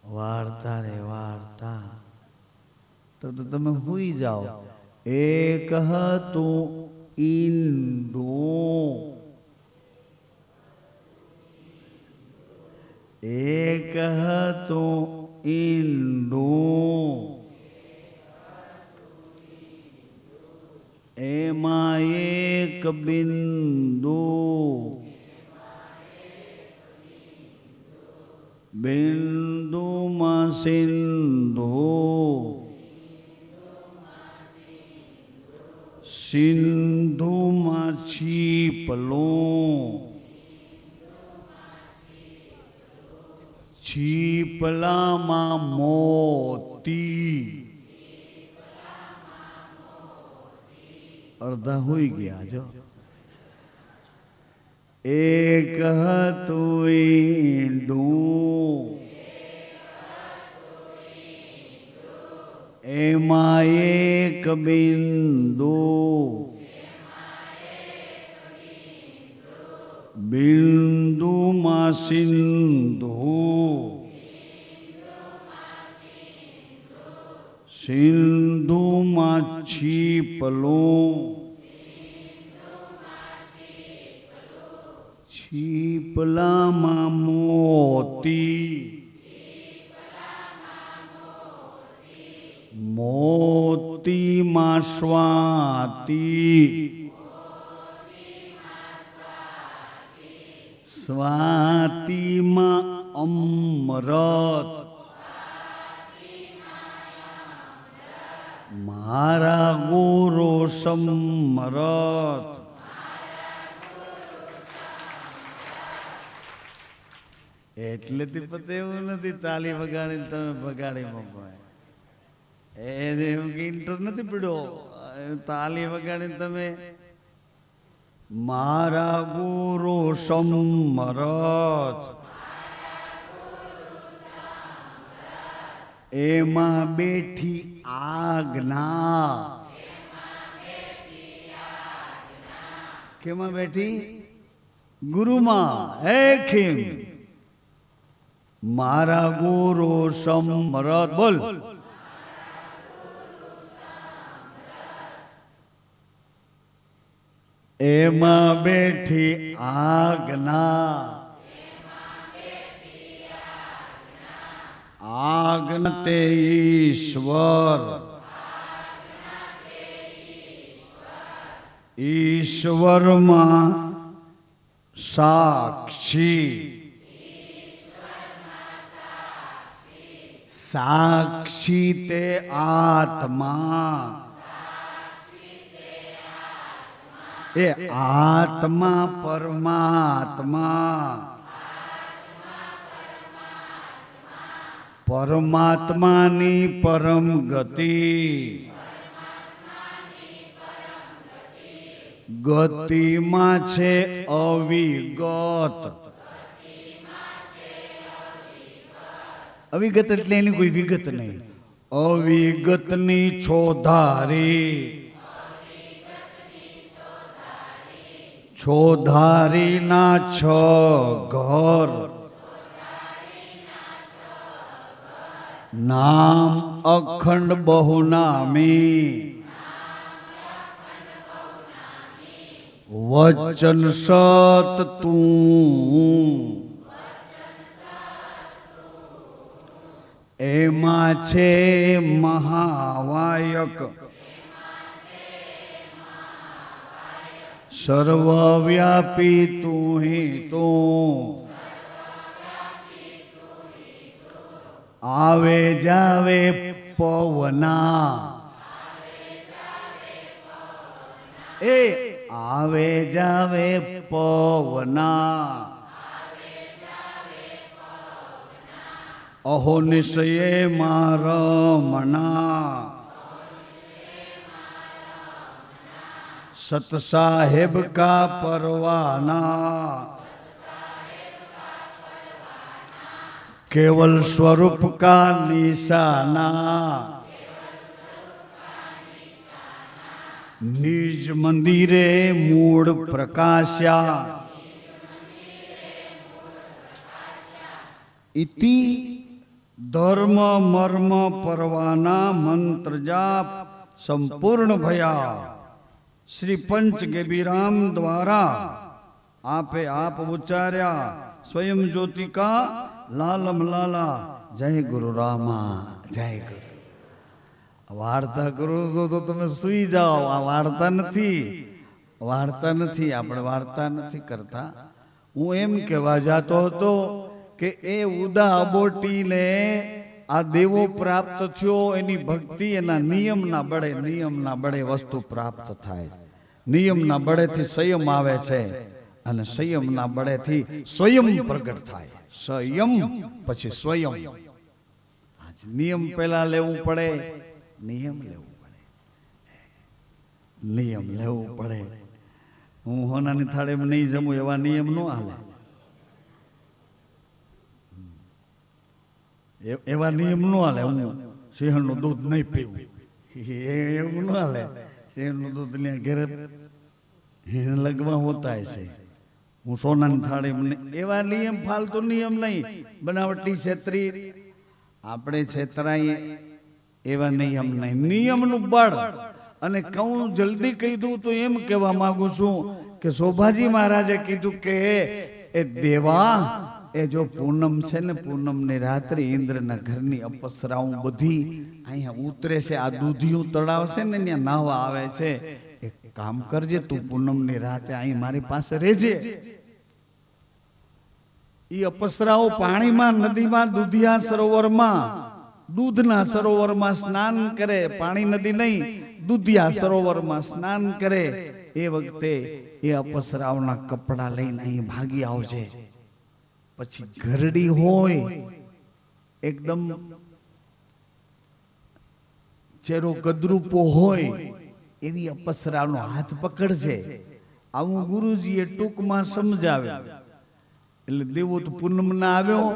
વાર્તા રે વાર્તા. તો તમે હુઈ જાઓ. એક હતું ઈંડું, એક હતું ઈંડું, એમાં એક બિંદુ, બિંદુમાં સિંધુ, સિંધુમાં છીપલું, છીપલામાં મોતી. અડધા હોઈ ગયા જો. એક હતું ઈંડું, એમાં એક બિંદુ, બિંદુમાં સિંધુ, સિંધુમાં છીપલું, છીપલામાં મોતી, મોતીમાં સ્વાતિ, સ્વાતિમાં અમૃત, મારા ગુરુ સમરથ. એટલેથી પતે એવું નથી તાલી વગાડીને તમે વગાડી મૂકો. એને એવું કે ઇન્ટર નથી પીડ્યો. તાલી વગાડીને તમે મારા ગુરુ સમરથ, એમાં બેઠી આજ્ઞા. કેમાં બેઠી? ગુરુમાં. હે ખીમ મારા ગુરુ સમરથ. બોલ. એમાં બેઠી આજ્ઞા, આજ્ઞા તે ઈશ્વર, ઈશ્વરમાં સાક્ષી, સાક્ષી તે આત્મા, એ આત્મા પરમાત્મા, પરમાત્માની પરમ ગતિ, ગતિમાં છે અવિગત. અવિગત એટલે એની કોઈ વિગત નહીં. અવિગતની છોધારી, છોધારીના છ ઘર, નામ અખંડ બહુનામી, વચન સત તું, એમાં છે મહાવાયક, સર્વવ્યાપી તું હી તું, આવે જાવે પવના, એ આવે જાવે પવના, અહો નિશ્ચયે મારમણા, सत साहेब का परवाना, केवल स्वरूप का निशाना, निज मंदिरे मूड प्रकाश्या, इति ધર્મ મર્મ પરવાના મંત્ર જાપ સંપૂર્ણ ભયા શ્રી પંચ ગેબીરામ દ્વારા આપે આપ ઉચ્ચાર્યા સ્વયં જ્યોતિકા લાલમ લાલા જય ગુરુ રામા જય ગુરુ. વાર્તા કરો તો તમે સુઈ જાઓ. આ વાર્તા નથી, વાર્તા નથી. આપણે વાર્તા નથી કરતા. હું એમ કહેવા જાતો હતો કે એ ઉદા અબોટીને આ દેવો પ્રાપ્ત થયો. એની ભક્તિ એના નિયમના બળે વસ્તુ પ્રાપ્ત થાય. નિયમના બળેથી સંયમ આવે છે અને સંયમના બળેથી સ્વયં પ્રગટ થાય. સંયમ પછી સ્વયં. નિયમ પહેલા લેવું પડે, નિયમ લેવું પડે, નિયમ લેવું પડે. હું હોનાની થાળીમાં નહીં જમું એવા નિયમ ન હાલે. એવા નિયમ ન હાલે. હું સિંહણનું દૂધ નહીં પીવું એવું ન હાલે. સિંહણનું દૂધ ને ઘેરે લગવા હોતા છે. હું સોનાની થાળીમાં એવા નિયમ, ફાલતુ નિયમ નહીં. બનાવટી છેતરી આપણે છેતરાઈએ એવા નિયમ નહીં. નિયમનું બળ. અને કહું જલ્દી કહી દઉં તો એમ કહેવા માંગુ છું કે શોભાજી મહારાજે કીધું કે એ દેવા, એ જો પૂનમ છે ને, પૂનમની રાત્રે ઇન્દ્રના ઘરની અપસરાઓ બધી અહીંયા ઉતરે છે. આ દૂધિયું તળાવ છે ને, ત્યાં નાહવા આવે છે. એક કામ કરજે, તું પૂનમની રાતે અહીં મારી પાસે રહેજે. એ અપસરાઓ પાણીમાં, નદીમાં, દૂધિયા સરોવરમાં, દૂધના સરોવરમાં સ્નાન કરે. પાણી નદી નહીં, દૂધિયા સરોવરમાં સ્નાન કરે. એ વખતે એ અપસરાઓના કપડા લઈને અહીં ભાગી આવજે. પછી ઘરડી હોય, એકદમ ચહેરો કદરૂપો હોય એવી અપસરાનો હાથ પકડશે. આવું ગુરુજીએ ટૂંકમાં સમજાવ્યું. એટલે દેવો તો પૂનમના આવ્યો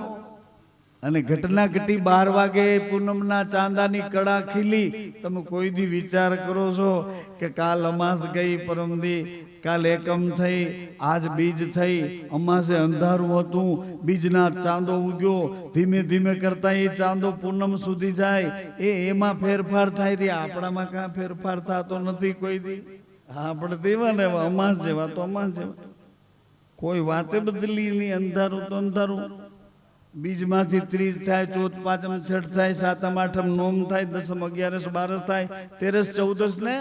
અને ઘટના ઘટી 12 વાગે પૂનમના ચાંદાની કડા ખીલી. તમે કોઈ દી વિચાર કરો છો કે કાલ અમાસ ગઈ, પરમદી કાલ એકમ થઈ, આજ બીજ થઈ. અમાસે અંધારું હતું, બીજના ચાંદો ઉગ્યો. ધીમે ધીમે કરતા એ ચાંદો પૂનમ સુધી જાય. એમાં ફેરફાર થાય. તે આપણામાં કાં ફેરફાર થતો નથી કોઈ દી. આપણે દેવા ને અમાસ જેવા તો અમાસ જેવા, કોઈ વાતે બદલી નહીં. અંધારું તો અંધારું. બીજમાંથી 30 થાય, ચોથ પાંચમ છઠ થાય, સાતમ આઠમ નોમ થાય, દસમ 11 12 થાય, 13 14 ને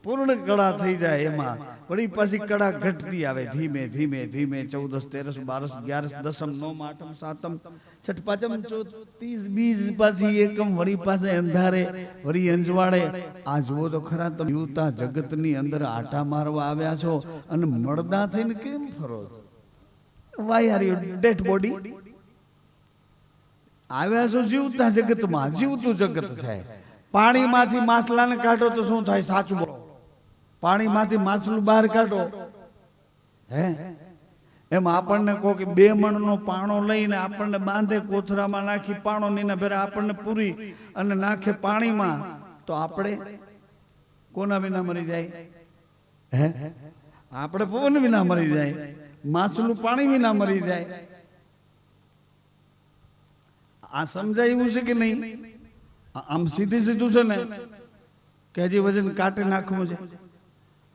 પૂર્ણ કળા થઈ જાય. એમાં વળી પાછી કળા ઘટતી આવે ધીમે ધીમે ધીમે. 14 13 12 11 દસમ નોમ આઠમ સાતમ છઠ પાંચમ ચોથ 30 બીજ પાછી એકમ, વળી પાસે અંધારે, વળી અંજવાળે. આ જુઓ તો ખરા, તમે જીવતા જગતની અંદર આટા મારવા આવ્યા છો અને મળદા થઈને કેમ ફરો છો? Why are you dead body? આવ્યા છો જીવતા જગતમાં. જીવતું જગત છે. પાણીમાંથી માછલાને કાઢો તો શું થાય? સાચું બોલો. પાણીમાંથી માછલું બહાર કાઢો, હે એમ આપણને કહો કે 2 મણનો પાણો લઈને આપણને બાંધે, કોથરામાં નાખી પાણો નીના ભેરા આપણને પૂરી અને નાખે પાણીમાં, તો આપણે કોના વિના મરી જાય? હે આપણે પવન વિના મરી જાય. માછલું પાણી વિના મરી જાય. આ સમજાયું છે કે નહીં? આમ સીધું છે ને કે હજી વજન કાઢી નાખવું છે?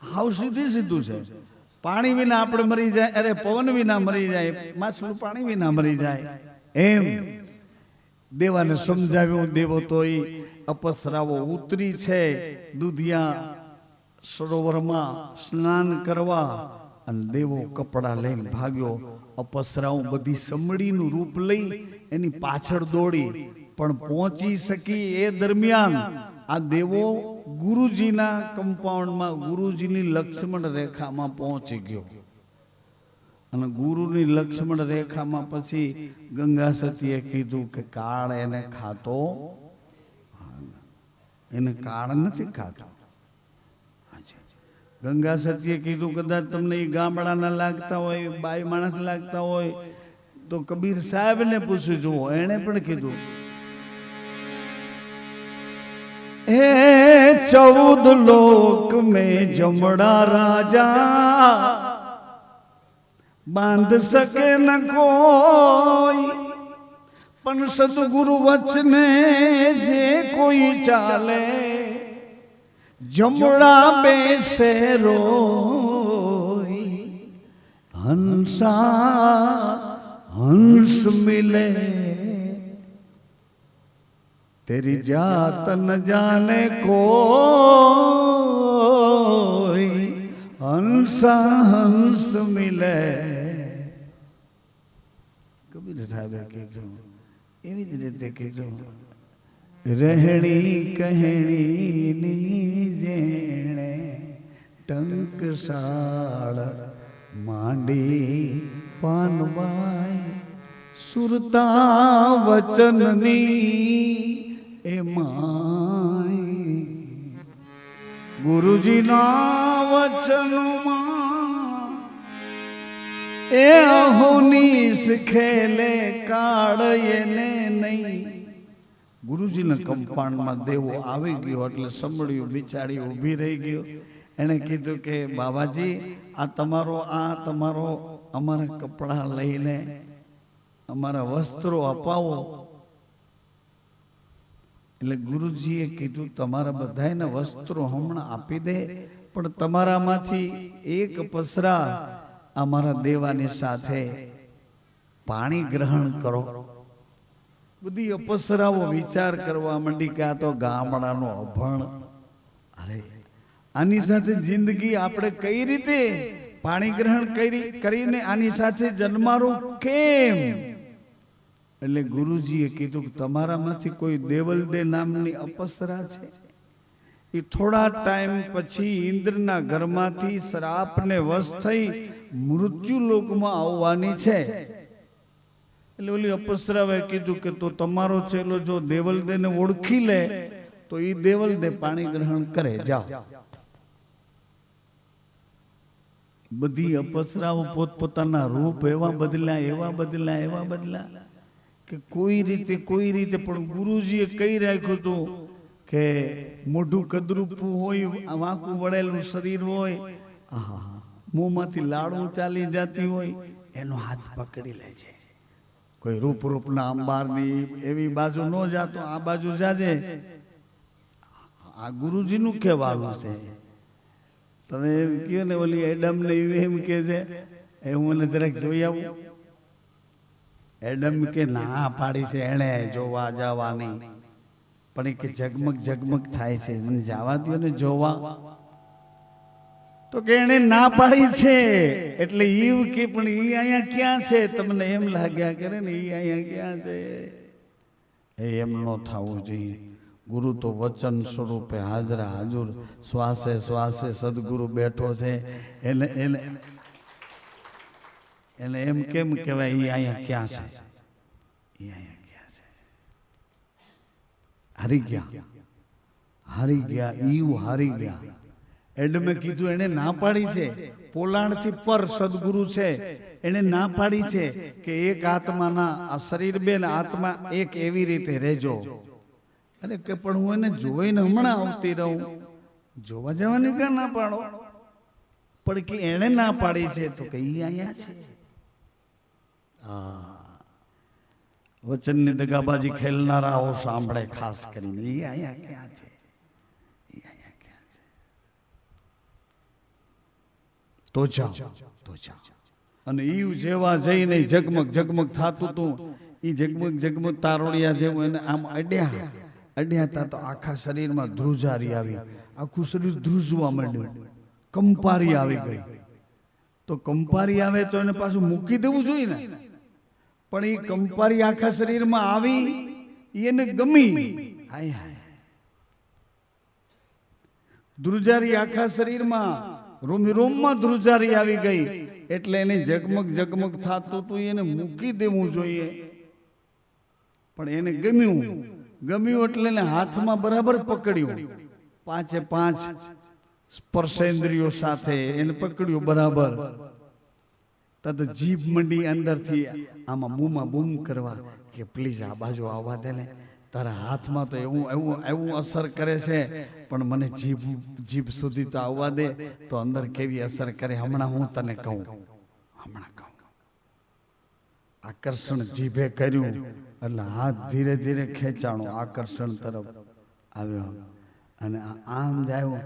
હાવ સીધું છે. પાણી વિના આપણે મરી જાય, અરે પવન વિના મરી જાય, માછલું પાણી વિના મરી જાય. એમ દેવાને સમજાવ્યું. દેવો તો એ અપસરાઓ ઉતરી છે દૂધિયા સરોવરમાં સ્નાન કરવા, અને દેવો કપડા લઈને ભાગ્યો. અપસરાઓ બધી સમડીનું રૂપ લઈ એની પાછળ દોડી, પણ પહોંચી શકી એ દરમિયાન આ દેવો ગુરુજીના કમ્પાઉન્ડમાં, ગુરુજીની લક્ષ્મણ રેખામાં પહોંચી ગયો. અને ગુરુની લક્ષ્મણ રેખામાં પછી ગંગા સતીએ કીધું કે કાળ એને ખાતો, એને કાળ નથી ખાતો. ગંગા સતીએ કીધું કદાચ તમને એ ગામડાના લાગતા હોય, બાઈ માણસ લાગતા હોય તો કબીર સાહેબને પૂછ્યું. જુઓ, એને પણ કીધું, હે 14 લોક में जमड़ा राजा बांध सके न कोई, પણ સદગુરુ વચને જે કોઈ ચાલે, જમણા બેસે રોય, હંસા હંસ મિલે, तेरी जात न जाने कोई, हंसा हंस मिले। कबीर साहब कीधु एवी ज रीते कीधु, रहणी कहणी नी जेणे टंकसाळ માંડી પાનવાય, સુરતા વચનની એ માય, ગુરુજીના વચનમાં એ અહોની શીખેલે કાળ એને નહીં. ગુરુજીના કંપાઉન્ડમાં દેવો આવી ગયો એટલે સંભળ્યું, બિચારી ઊભી રહી ગયો. એણે કીધું કે બાબાજી આ તમારો અમારા કપડાં લઈને અમારા વસ્ત્રો અપાવો. એટલે ગુરુજીએ કીધું તમારા બધાના વસ્ત્રો હમણાં આપી દે, પણ તમારામાંથી એક પસરા અમારા દેવાની સાથે પાણી ગ્રહણ કરો. બધી અપસરાઓ વિચાર કરવા માંડી કે આ તો ગામડાનો અભણ, અરે આની સાથે જિંદગી આપણે કઈ રીતે પાણી ગ્રહણ કરીને આની સાથે જન્મારો કેમ? એટલે ગુરુજીએ કીધું કે તમારામાંથી કોઈ દેવલદે નામની અપસરા છે, એ થોડા ટાઈમ પછી ઇન્દ્રના ઘરમાંથી શ્રાપને વશ થઈ મૃત્યુ લોકમાં આવવાની છે. એટલે ઓલી અપસરાએ કીધું કે તો તમારો ચેલો જો દેવલદેને ઓળખી લે તો એ દેવલદે પાણી ગ્રહણ કરે, જાઓ. બધી અપસરાઓ પોતપોતાના રૂપ એવા બદલા કે કોઈ રીતે પણ ગુરુજીએ કહી રાખ્યું હતું કે મોઢું કદરૂપું હોય, વાંકું વળેલું શરીર હોય, મોંમાંથી લાડુ ચાલી જતી હોય, એનો હાથ પકડી લે છે. કોઈ રૂપના અંબારની એવી બાજુ ન જાતો, આ બાજુ જાજે. આ ગુરુજીનું કહેવાનું છે. તમે એમ કહો ને ઓલી એડમ ને એમ કે છે, એ હું મને જરાક જોઈ આવું. એડમ કે ના પાડી છે એને જોવા જવાની, પણ એ કે ઝગમગ થાય છે, મને જવા દો ને જોવા. તો કે એને ના પાડી છે એટલે ઈવ કે પણ ઈ અહીંયા ક્યાં છે? તમને એમ લાગ્યા કરે ને ઈ અહીંયા ક્યાં છે? એમ ન થવું જોઈએ. ગુરુ તો વચન સ્વરૂપે હાજરા હાજુર, શ્વાસે શ્વાસે સદગુરુ બેઠો છે. એને એમ કેમ કહેવાય ઈ અહીંયા ક્યાં છે? ઈ અહીંયા ક્યાં છે? હારી ગયા ઈવ હારી ગયા. એડમે કીધું એને ના પાડી છે, પોલાણથી પર સદગુરુ છે, એને ના પાડી છે કે એક આત્માના આ શરીર બે ને આત્મા એક એવી રીતે રહેજો. અરે કે પણ હું એને જોઈને હમણાં આવતી રહું, જોવા જવાની ક્યાં ના પાડો? પણ કે એને ના પાડી છે તો કે ઈ અહીંયા છે. વચનની દગાબાજી ખેલનારાઓ સાંભળે ખાસ કરીને, ઈ અહીંયા ક્યાં છે? તો જાઓ. અને ઈ જેવા જઈને ઝગમગ થતું હતું, ઈ ઝગમગ તારોડિયા જેવું એને આમ અડ્યા તો આખા શરીરમાં ધ્રુજારી આવી, આખું શરીર ધ્રુજવા માંડ્યું, કંપારી આવી ગઈ. તો કંપારી આવે તો એને પાછું મૂકી દેવું જોઈએ ને, પણ એ કંપારી આખા શરીરમાં આવી, એને ગમી. ધ્રુજારી આખા શરીરમાં રોમમાં ધ્રુજારી આવી ગઈ એટલે એને ઝગમગ થતું હતું, એને મૂકી દેવું જોઈએ. પણ એને ગમ્યું એટલે એને હાથમાં બરાબર પકડ્યું, 5 સ્પર્શેન્દ્રિયો સાથે એને પકડ્યું બરાબર. તદ જીભ મંડી અંદરથી આમાં બૂમા બૂમ કરવા કે પ્લીઝ આ બાજુ આવવા દે ને, તારા હાથમાં તો એવું અસર કરે છે, પણ મને જીભ સુધી તો આવવા દે તો અંદર કેવી અસર કરે, હમણાં હું તને કહું. આકર્ષણ જીભે કર્યું એટલે હાથ ધીરે ધીરે ખેંચાણો આકર્ષણ તરફ આવ્યો અને આમ જાય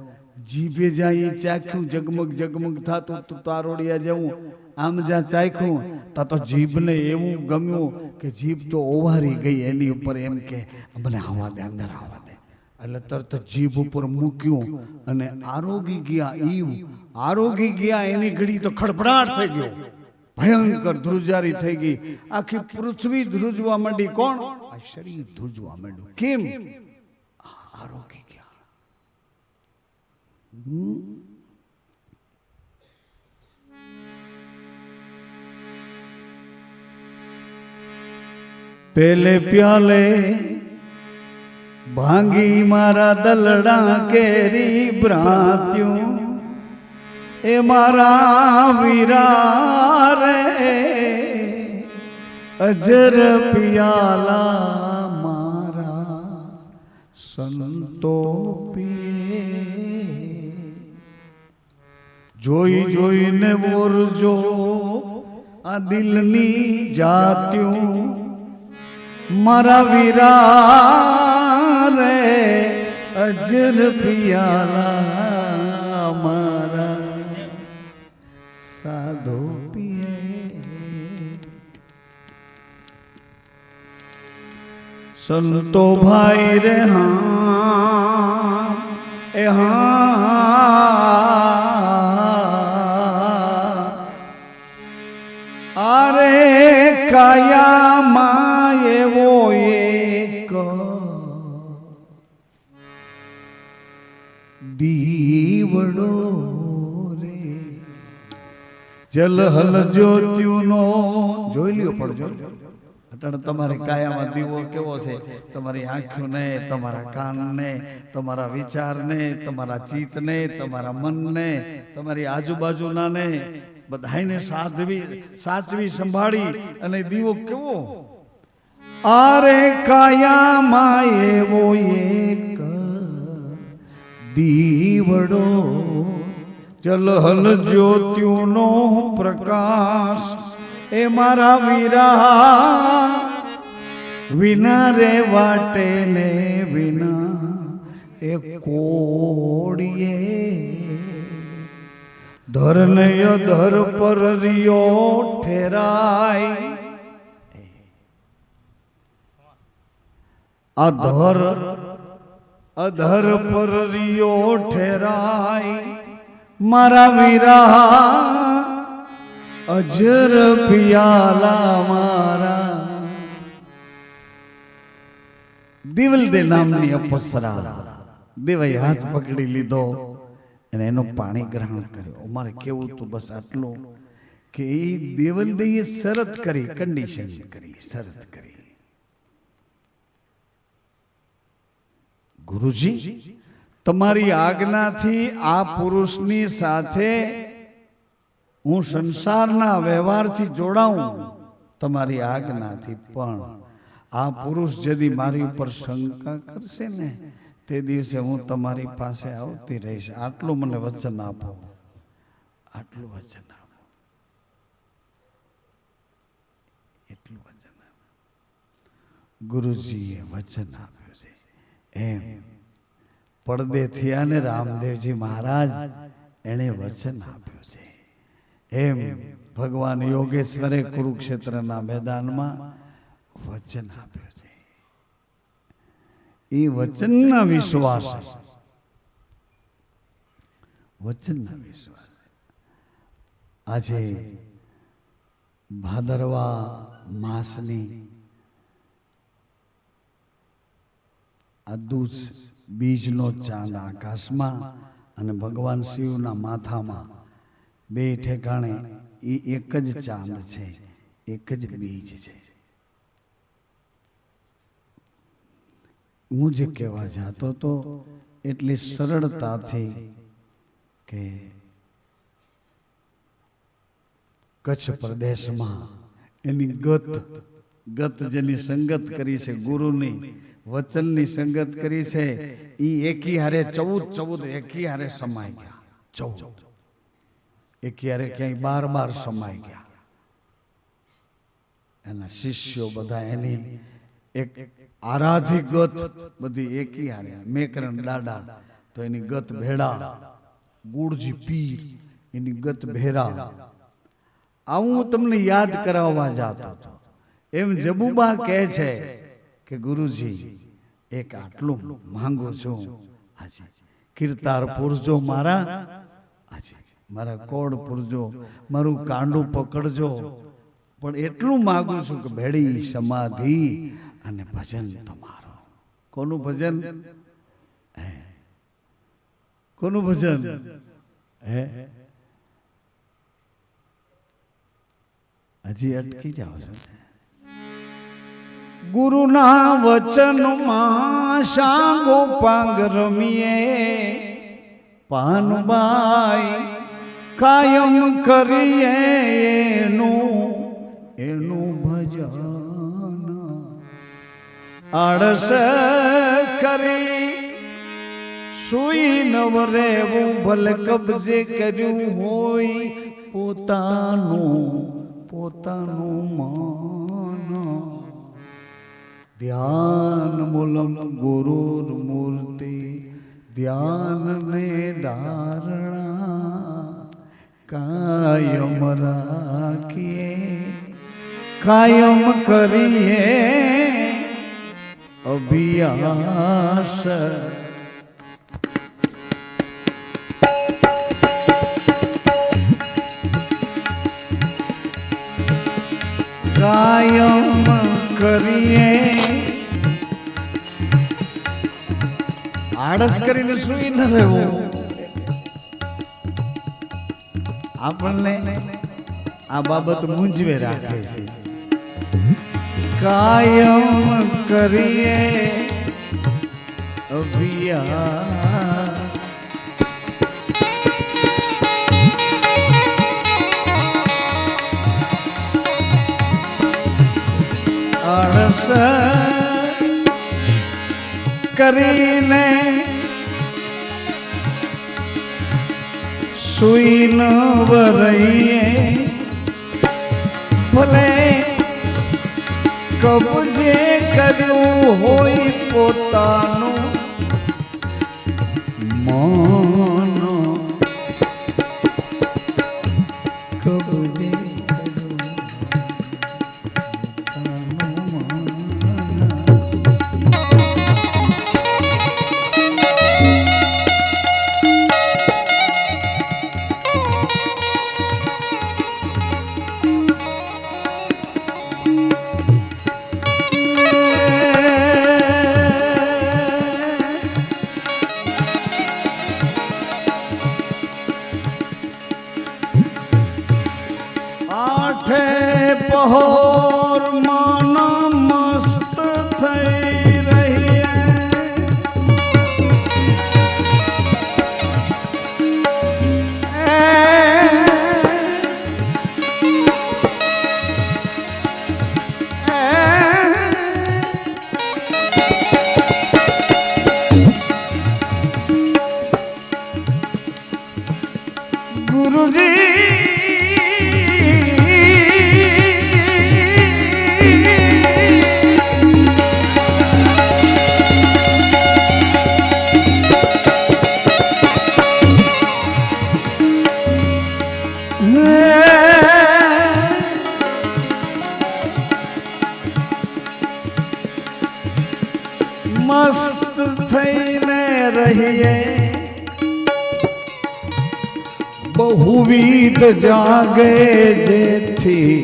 જીભે જાય ચાખ્યું જગમગ જગમગ થતું તો તારોડિયા જેવું આમ જ્યાં ચાખ્યું તો જીભને એવું ગમ્યું કે જીભ તો ઓવારી ગઈ એની ઉપર એમ કે મને આવવા દે અંદર આવવા દે એટલે તરત જીભ ઉપર મૂક્યું અને આરોગી ગયા એની ઘડી તો ખડભડાટ થઈ ગયો ભયંકર ધ્રુજારી થઈ ગઈ આખી પૃથ્વી ધ્રુજવા માંડી કોણ આ શરીર ધ્રુજવા માંડ્યું કેમ આરોગી ગયા પેલે પ્યાલે ભાંગી મારા દલડા કેરી ભ્રાત્યું એ મારા વીરા રે અજર પિયાલા મારા સંતો પીએ જોઈ જોઈને બોરજો આ દિલની જાત્યું મારા વીરા રે અજર પિયાલા મારા સાધો પીએ સંતો ભાઈ રે હા એ આરે કાયામાં એવો એક દીવડો રે જલહલ જ્યોતિનો જોઈ લ્યો પડજો અટણ તમારી કાયામાં દીવો કેવો છે તમારી આંખોને તમારા કાનને તમારા વિચારને તમારા ચિત્તને તમારા મનને તમારી આજુબાજુના ને બધાને સાચવી સંભાળી અને દીવો કેવો આરે કાયામાં એવો એક દીવડો જલહલ જ્યોતિનો પ્રકાશ એ મારા વીરા વિના રે વાટે ને વિના એ કોડીએ ધરનય ધર પર રિયો ઠેરાય અધર પર રિયો ઠેરાય મારા વીરા અજર પિયાલા મારા દિવલ દે નામની અપસરા દેવાઈ હાથ પકડી લીધો અને એનું પાણી ગ્રહણ કર્યું અમારે કેવું તો બસ આટલું કે એ દેવલદેએ શરત કરી કન્ડિશન કરી શરત કરી ગુરુજી તમારી આજ્ઞાથી આ પુરુષની સાથે હું સંસારના વ્યવહારથી જોડાઉં તમારી આજ્ઞાથી પણ આ પુરુષ જદી મારી ઉપર શંકા કરશે ને તે દિવસે હું તમારી પાસે આવતી રહીશ આટલું મને વચન આપો આટલું વચન આપો એટલું વચન આપો ગુરુજીએ વચન આપ્યું છે એમ પડદે થયા ને રામદેવજી મહારાજ એણે વચન આપ્યું છે એમ ભગવાન યોગેશ્વરે કુરુક્ષેત્રના મેદાનમાં વચન આપ્યું છે એ વચનના વિશ્વાસ આજે ભાદરવા માસની આ દૂધ બીજનો ચાંદ આકાશમાં અને ભગવાન શિવના માથામાં બે ઠેકાણે એ એક જ ચાંદ છે એક જ બીજ છે હું જે કહેવા જાતો તો એટલી સરળતાથી કે કચ્છ પ્રદેશમાં એની ગત જેની સંગત કરી છે ગુરુની વચનની સંગત કરી છે એ એકી હારે 14 એકી હારે સમાઈ ગયા 14 એકી હારે ક્યાંય 12 સમાઈ ગયા એના શિષ્યો બધા એની એક આરાધી ગત બધી એકી હારે મેકરણ દાડા તો એની ગત ભેડા, ગુડજી પીર એની ગત ભેરા. આવું હું તમને યાદ કરાવવા જાતો હતો. એમ જબુબા કહે છે કે ગુરુજી એક આટલું માંગુ છું, આજે કીર્તાર પૂરજો, મારા આજે મારા કોડ પૂરજો, મારું કાંડું પકડજો, પણ એટલું માંગુ છું કે ભેડી સમાધિ અને ભજન તમારો. કોનું ભજન? કોનું ભજન? હે હજી અટકી જાઓ છો. ગુરુના વચનમાં સાંગો પાંગ રમીએ, પાનબાઈ કાયમ કરીએ એનું ભજન. આળસ કરી સુઈ નવ રેવું, ભલે કબજે કર્યું હોય પોતાનું માન. ધ્યાન મૂલમ ગુરુર મૂર્તિ, ધ્યાન ને ધારણા કાયમ રાખીએ, કાયમ કરીએ અભ્યાસ. કાયમ કરીએ. આળસ કરીને સુઈ ન રહેવું. આપણને આ બાબત મૂંઝવે રાખે છે. કાયમ કરીએ અભિયાન. આળસ કરીને સુઈ ન વરઈએ, ભલે કબજે કર્યું હોય પોતાનું મન. કબજે પહોર મન મસ્ત થઈ રહીએ, ગુરુજી મસ્ત થઈને રહીએ, બહુવિધ જાગે જેથી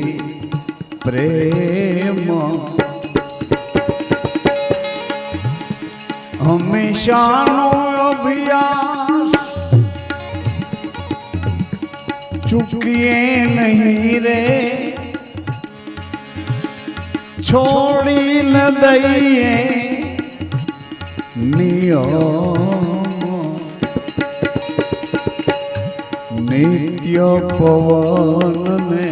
પ્રેમ. હંમેશાનો અભ્યાસ ચૂકીએ નહીં રે, છોડી ન દઈએ નિયમ. નિત્ય પવનને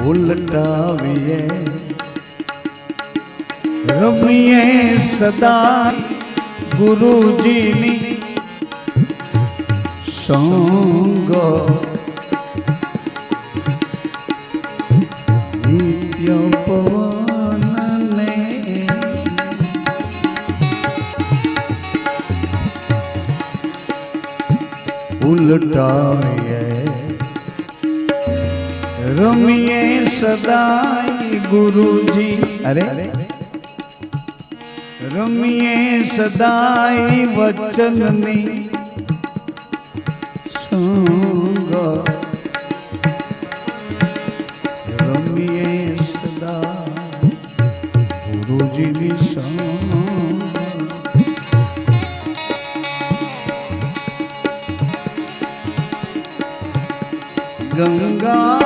ઉલટાવીએ, રમીએ સદા ગુરુજીની સંગ. ઉલટાવીએ રમીએ સદાય ગુરુજી અરે રમીએ સદાય વચનની સંગ રમીએ સદા ગુરુજીની સંગ ગંગા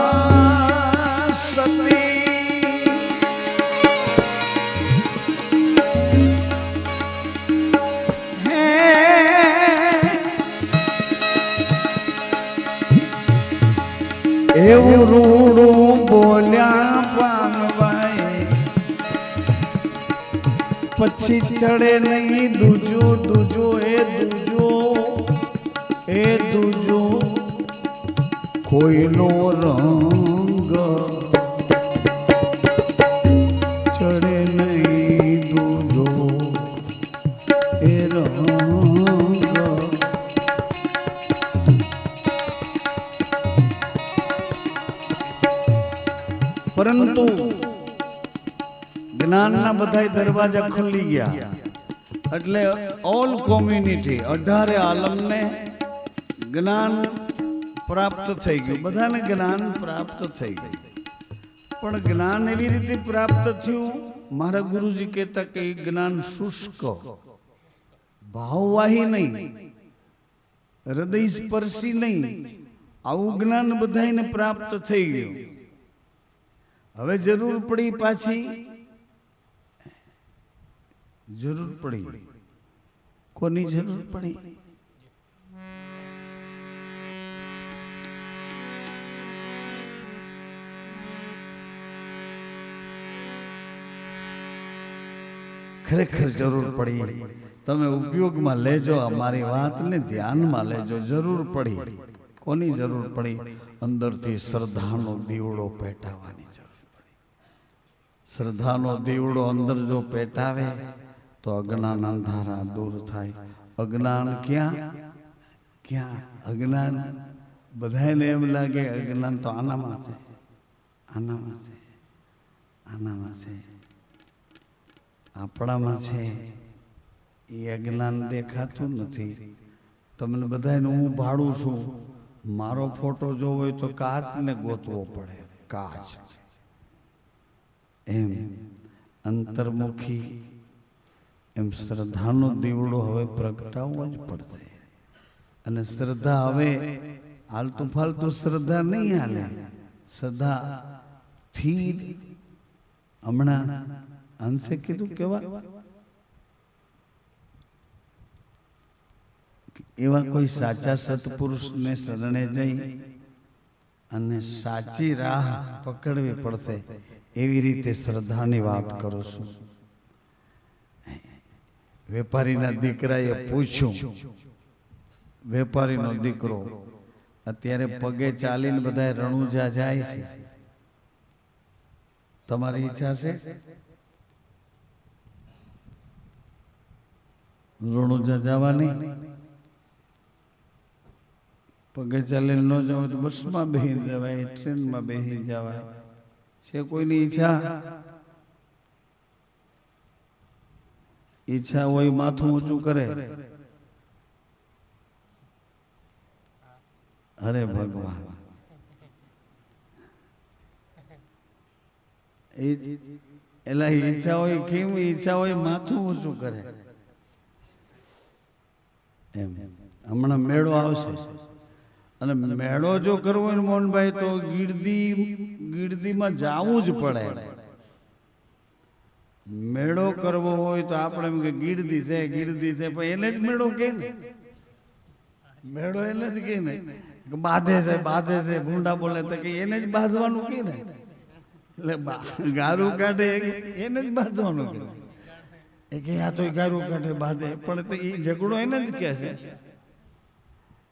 સતી હે એવું રૂડું બોલ્યા પામવાય પછી ચડે નહીં દૂજો દૂજો એ દૂજો કોઈનો રંગ ચડે નહીં દૂજો એ રંગ પરંતુ જ્ઞાનના બધા દરવાજા ખુલી ગયા એટલે ઓલ કોમ્યુનિટી 18 આલમને જ્ઞાન પ્રાપ્ત થઈ ગયું બધાને જ્ઞાન પ્રાપ્ત થઈ ગયું પણ જ્ઞાન એવી રીતે પ્રાપ્ત થયું મારા ગુરુજી કહેતા કે જ્ઞાન શુષ્ક ભાવવાહી નહીં હૃદય સ્પર્શી નહીં આવું જ્ઞાન બધાને પ્રાપ્ત થઈ ગયું હવે જરૂર પડી પાછી જરૂર પડી કોની જરૂર પડી ખરેખર જરૂર પડી તમે ઉપયોગમાં લેજો અમારી વાતને ધ્યાનમાં લેજો જરૂર પડી કોની જરૂર પડી અંદરથી શ્રદ્ધાનો દીવડો પેટાવાની જરૂર પડી શ્રદ્ધાનો દીવડો અંદર જો પેટાવે તો અજ્ઞાન અંધારા દૂર થાય અજ્ઞાન ક્યાં અજ્ઞાન બધાને એમ લાગે અજ્ઞાન તો આનામાં છે આપણામાં છે એ અજ્ઞાન દેખાતું નથી તમને બધાને હું ભાડું છું મારો ફોટો જોવો હોય તો કાચને ગોતવો પડે કાચ એમ અંતર્મુખી એમ શ્રદ્ધાનો દીવડો હવે પ્રગટાવવો જ પડશે અને શ્રદ્ધા હવે હાલતું ફાલતું શ્રદ્ધા નહીં હાલે શ્રદ્ધા સ્થિર હમણાં અંશે કીધું કેવા એવા કોઈ સાચા સત્પુરુષને શરણે જઈ અને સાચી રાહ પકડવી પડશે એવી રીતે શ્રદ્ધાની વાત કરું છું વેપારીના દીકરાએ પૂછ્યું વેપારીનો દીકરો અત્યારે પગે ચાલીને બધા રણુજા જાય છે તમારી ઈચ્છા છે રણુજા જવાની પગે ચાલીને ન જવું તો બસમાં બેસી જવાય ટ્રેનમાં બેસી જવાય છે કોઈની ઈચ્છા હોય માથું ઊંચું કરે અરે ભગવાન એલા ઈચ્છા હોય કેમ ઈચ્છા હોય માથું ઊંચું કરે એમ હમણાં મેળો આવશે અને મેળો જો કરવો હોય મોહનભાઈ તો ગીરદીમાં જવું જ પડે મેળો કરવો હોય તો આપણે એમ કે ગીરદી છે પણ એને જ મેળો કે ને મેળો એને જ કે ને બાંધે છે ભૂંડા બોલે તો કે એને જ બાંધવાનું કે ને એટલે ગારું કાઢે એને જ બાંધવાનું કે કે આ તો ગારું કાઢે બાંધે પણ એ ઝઘડો એને જ કે છે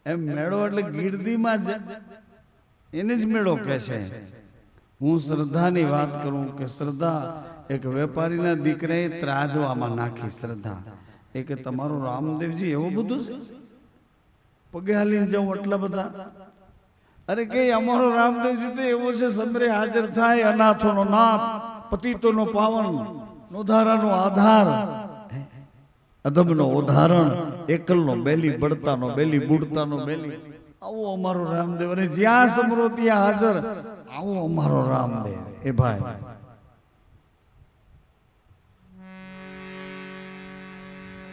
એમ મેળો એટલે ગીરદીમાં જ એને જ મેળો કહે છે હું શ્રદ્ધાની વાત કરું કે શ્રદ્ધા એક વેપારીના દીકરાએ ત્રાજવામાં નાખી શ્રદ્ધા એ કે તમારું રામદેવજી એવું બધું છે પગે હાલીને જાઉં એટલા બધા? અરે કે અમારો રામદેવજી તો એવો છે, સમરે હાજર થાય, અનાથોનો નાથ, પતિતોનો પાવન, નોધારાનો આધાર, અધમનો ઉદાહરણ, એકલનો બેલી, બળતાનો બેલી, બુડતાનો બેલી. આવો અમારો રામદેવ. અને જ્યાં સમરો ત્યાં હાજર, આવો અમારો રામદેવ. એ ભાઈ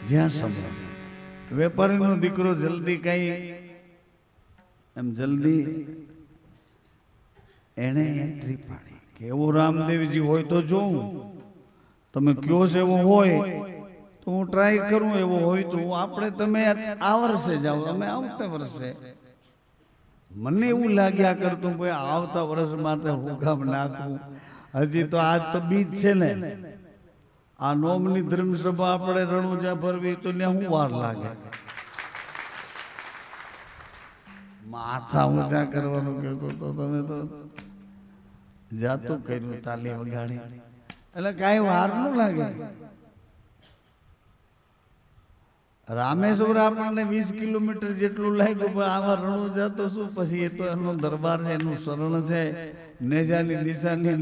જ્યાં સમરો. વેપારીનો દીકરો જલ્દી કઈ એમ જલ્દી એને એન્ટ્રી પાડી કે એવો રામદેવજી હોય તો જોઉં, તમે કયો છે એવો હોય તો હું ટ્રાય કરું, એવો હોય તો આપણે તમે આ વર્ષે જાઓ, અમે આવતા વર્ષે. મને એવું લાગ્યા કરતું ભાઈ આવતા વર્ષ માટે હું કામ નાખું, હજી તો આજ તો બીજ છે ને, આ નોમની ધર્મસભા આપણે રણુજા ભરવી તો ત્યાં શું વાર લાગે? માથા ઊંચા કરવાનું કહેતો તો તમે તો જાતું કર્યું, તાલી વગાડી, એટલે કાંઈ વાર ન લાગે. રામેશ્વર આપણને 20 કિલોમીટર જેટલું લાગ્યું, પણ આવા રણુજા તો શું, પછી એ તો એનો દરબાર છે, એનું શરણ છે, નેજાની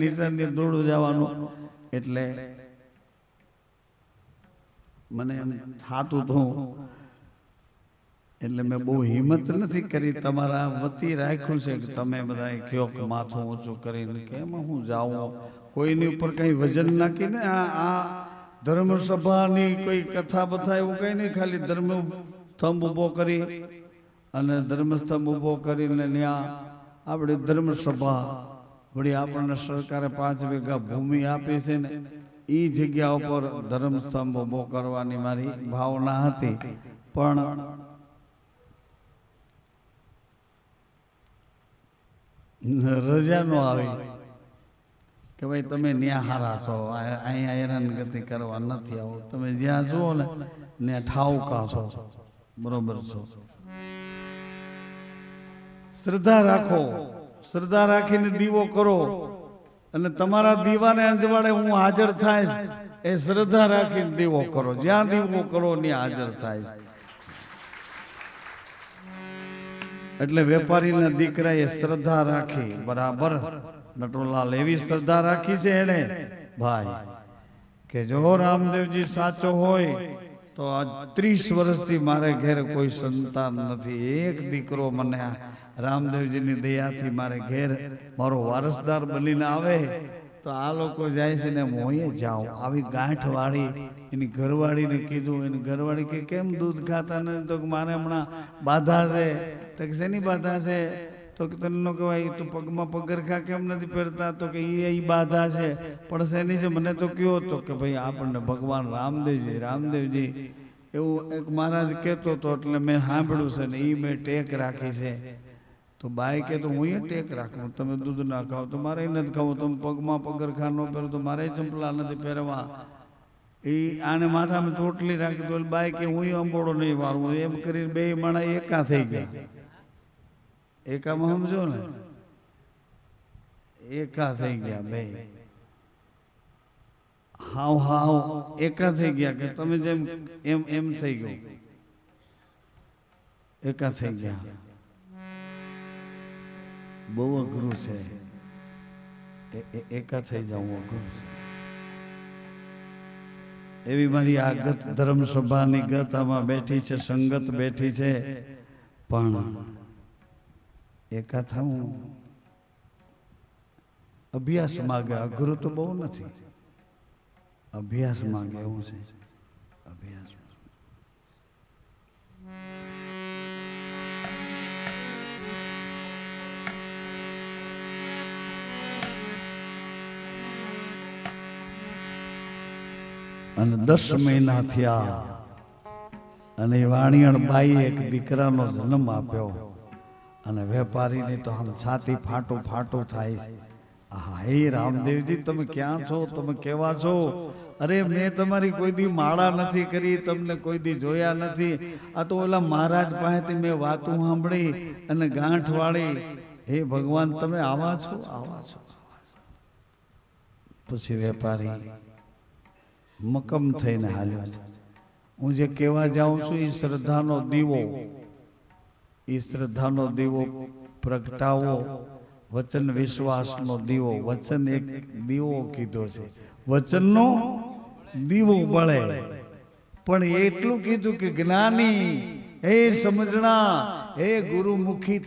નિશાની દોડું જવાનું. એટલે મને એમ થાતું હતું, એટલે મેં બહુ હિંમત નથી કરી. તમારા વતી રાખ્યું છે કે તમે બધા કયો કે માથું ઊંચું કરીને કે એમાં હું જાઉં, કોઈની ઉપર કઈ વજન નાખીને આ ધર્મસભાની કોઈ કથા બથા એવું કઈ નહીં, ખાલી ધર્મ સ્તંભ ઉભો કરી અને ધર્મસ્તંભ ઉભો કરીને ત્યાં આપણે ધર્મસભા વળી આપણને સરકારે 5 વીઘા ભૂમિ આપી છે ને, એ જગ્યા ઉપર ધર્મસ્તંભ ઉભો કરવાની મારી ભાવના હતી. પણ રજા નો આવી કે ભાઈ તમે ન્યા હારા છો, અહીંયા હેરાનગતિ કરવા નથી આવો, તમે જ્યાં જુઓ ને ત્યાં ઠાવકા છો, બરોબર છો. શ્રદ્ધા રાખો, શ્રદ્ધા રાખીને દીવો કરો, અને તમારા દીવાને અંજવાડે હું હાજર થાય એ શ્રદ્ધા રાખીને દીવો કરો. જ્યાં દીવો કરો ત્યાં હાજર થાય. એટલે વેપારીના દીકરાએ શ્રદ્ધા રાખી બરાબર. નટુલાલ એવી શ્રદ્ધા રાખી છે એને ભાઈ કે જો રામદેવજી સાચો હોય તો આ 30 વર્ષથી મારે ઘેર કોઈ સંતાન નથી, એક દીકરો મને રામદેવજીની દયાથી મારે ઘેર મારો વારસદાર બનીને આવે તો આ લોકો જાય છે ને મોયે જાઓ. આવી ગાંઠ વાળી એની ઘરવાળીને કીધું, એની ઘરવાળી કે કેમ દૂધ ખાતા નથી? તો મારે હમણાં બાધા છે. તો કે શેની બાધા છે? તો કે તને ન કહેવાય, તું પગમાં પગરખા કેમ નથી પહેરતા? તો કે એ બાધા છે. પણ શેની છે મને તો કયો? તો કે ભાઈ આપણને ભગવાન રામદેવજી એવું એક મહારાજ કહેતો હતો, એટલે મેં સાંભળ્યું છે ને એ મેં ટેક રાખી છે. તો બાઈ કે તો હું ટેક રાખું, તમે દૂધ ના ખાઓ તો મારે નથી ખાવું, તમે પગમાં પગરખા ન પહેરો તો મારે ચંપલા નથી પહેરવા. એ આને માથામાં ચોટલી રાખી તો બાઈ કે હું અંબોડો નહીં વાળું. એમ કરીને બે માણા એકા થઈ ગયા. એકામાં સમજો ને, એકા થઈ ગયા બે, હાવ એકા થઈ ગયા કે તમે જેમ એમ થઈ ગયું, એકા થઈ ગયા. બહુ અઘરું છે, એકા થઈ જવું અઘરું છે. એવી મારી આ ગત ધર્મસભાની ગત આમાં બેઠી છે, સંગત બેઠી છે, પણ એકા થવું અભ્યાસ માગે. અઘરું તો બહુ નથી, અભ્યાસ માગે એવું છે. અભ્યાસ અને 10 મહિના થયા અને વાણિયણ બાઈ એક દીકરાનો જન્મ આપ્યો. અને વેપારીની તો આમ છાતી ફાટું થાય. હા, હે રામદેવજી તમે ક્યાં છો? તમે કેવા છો? અરે મેં તમારી કોઈ દી માળા નથી કરી, તમને કોઈ દી જોયા નથી. આ તો ઓલા મહારાજ પાસેથી મેં વાતું સાંભળી અને ગાંઠ વાળી. હે ભગવાન તમે આવા છો? પછી વેપારી મક્કમ થઈને હાલ્યો. હું જે કહેવા જાઉં છું એ શ્રદ્ધાનો દીવો એ શ્રદ્ધાનો દીવો પ્રગટાવો, વચન વિશ્વાસનો દીવો. વચન એક દીવો કીધો છે, વચનનો દીવો બળે. પણ એટલું કીધું કે જ્ઞાની હે સમજણા હે ગુરુમુખી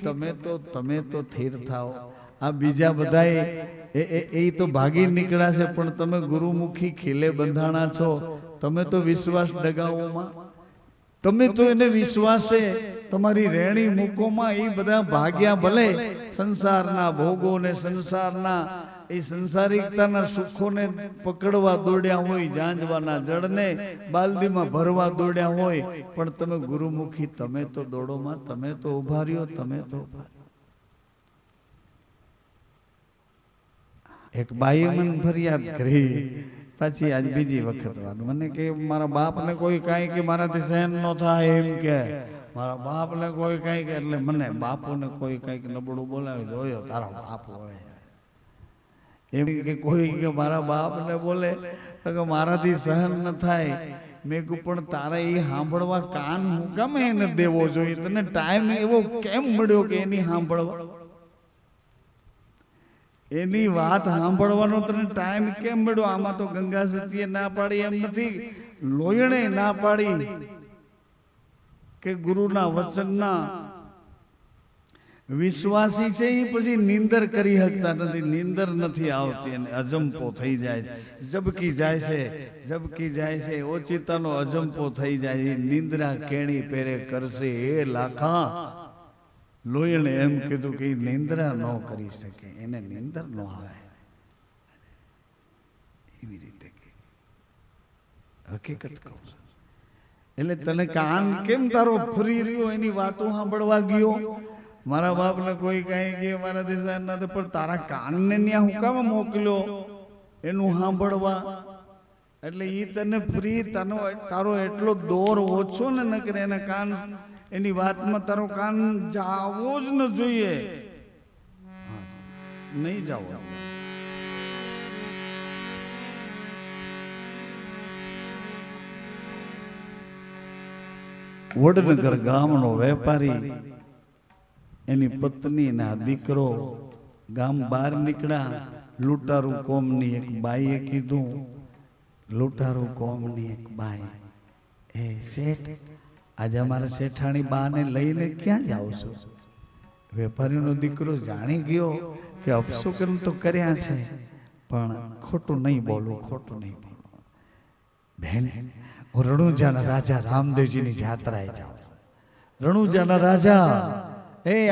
તમે તો થીર થાઓ. આ બીજા બધાએ એ તો ભાગી નીકળ્યા છે, પણ તમે ગુરુમુખી ખીલે બંધાણા છો. તમે તો વિશ્વાસ ડગાઓમાં, તમે તો એને વિશ્વાસે તમારી રેણી મૂકોમાં. એ બધા ભાગ્યા ભલે સંસારના ભોગોને, સંસારના એ સંસારિકતાના સુખોને પકડવા દોડ્યા હોય, જાંજવાના જળને બાલદીમાં ભરવા દોડ્યા હોય, પણ તમે ગુરુમુખી તમે તો દોડોમાં, તમે તો ઉભા રહ્યો, તમે તો ઉભા રહ્યો. એક બાઈએ મને ફરિયાદ કરી, પાછી આજ બીજી વખત વાત. મને કે મારા બાપને કોઈ કાંઈ કે મારાથી સહન ન થાય, એમ કે મારા બાપને કોઈ કાંઈ કે, એટલે મને બાપુને કોઈ કાંઈક નબળું બોલાવે, જોયો તારા બાપ હોય એમ કે. કોઈ કે મારા બાપને બોલે તો મારાથી સહન ન થાય. મેં કહ્યું પણ તારે એ સાંભળવા કાન હું ગમે એને દેવો જોઈએ? તને ટાઈમ એવો કેમ મળ્યો કે એની સાંભળવા, એની વાત સાંભળવાનો તને ટાઈમ કેમ મળ્યો? આમાં તો ગંગા સતીએ ના પાડી એમ નથી, લોયણે ના પાડી કે ગુરુના વચનના વિશ્વાસી છે એ પછી નીંદર કરી શકતા નથી, નીંદર નથી આવતી, અને અજંપો થઈ જાય છે, ઝબકી જાય છે, ઝબકી જાય છે, ઓચિતાનો અજંપો થઈ જાય છે. નિંદ્રા કેણી પેરે કરશે એ લાખા. લોયણે એમ કીધું કે નિંદ્રા ન કરી શકે, એને નિંદર ન આવે. એવી રીતે હકીકત કહું છું. એટલે તને કાન કેમ તારો ફરી રહ્યો એની વાતો સાંભળવા ગયો? મારા બાપને કોઈ કાંઈ કે મારા દિશા નથી, પણ તારા કાનને ત્યાં હું કામ મોકલ્યો એનું સાંભળવા? એટલે એ તને ફ્રી, તારો એટલો દોર ઓછો ને નકર એના કાન, એની વાતમાં તારો કાન જાવો જ ન જોઈએ. નહીં જાવ. વડનગર ગામનો વેપારી, એની પત્ની ના દીકરો ગામ બહાર નીકળ્યા. લૂંટારૂ કોમની એક બાઈએ કીધું, લૂંટારૂ કોમની એક બાઈ, એ શેઠ આજે અમારા શેઠાણી બાને લઈને ક્યાં જાઓ છો? વેપારીનો દીકરો જાણી ગયો કે અપશુકન તો કર્યા છે, પણ ખોટું નહીં બોલું, ખોટું નહીં બોલું. બેન, હું રણુજાના રાજા રામદેવજીની જાત્રાએ જાઉં. રણુજાના રાજા,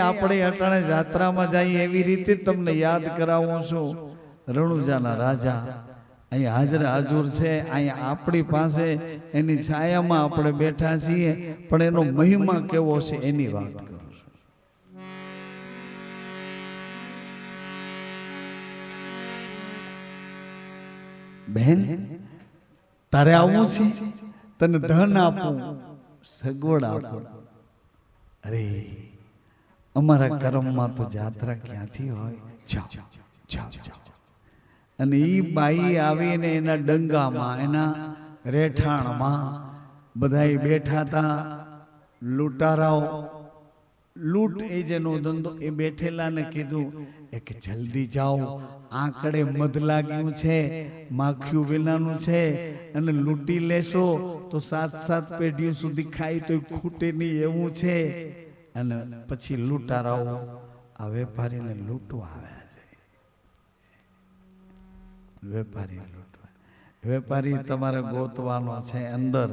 આપણે અટાણે જાત્રામાં જઈએ એવી રીતે તમને યાદ કરાવું છું. રણુજાના રાજા અહીં હાજર હાજર છે, અહીંયા આપણી પાસે એની છાયામાં આપણે બેઠા છીએ, પણ એનો મહિમા કેવો છે એની વાત કરું છું. બેન, તારે આવું છે, તને ધન આપું, સગવડ આપું. અરે અમારા કર્મમાં તો જાત્રા ક્યાંથી હોય? જાઓ જાઓ જાઓ. અને ઈ બાઈ આવીને એના ડંગામાં, એના રહેઠાણમાં બધાય બેઠા હતા. લૂંટારાઓ, લૂંટ એ જેનો ધંધો, એ બેઠેલાને કીધું કે જલ્દી જાઓ, આંકડે મધ લાગ્યું છે, માખ્યું વિનાનું છે, અને લૂંટી લેશો તો 7-7 પેઢીઓ સુધી ખાઈ તો ખૂટે નહીં એવું છે. અને પછી લૂંટારાઓ આ વેપારીને લૂંટવા આવ્યા છે. વેપારી લૂંટવા, વેપારી તમારે ગોતવાનો છે અંદર,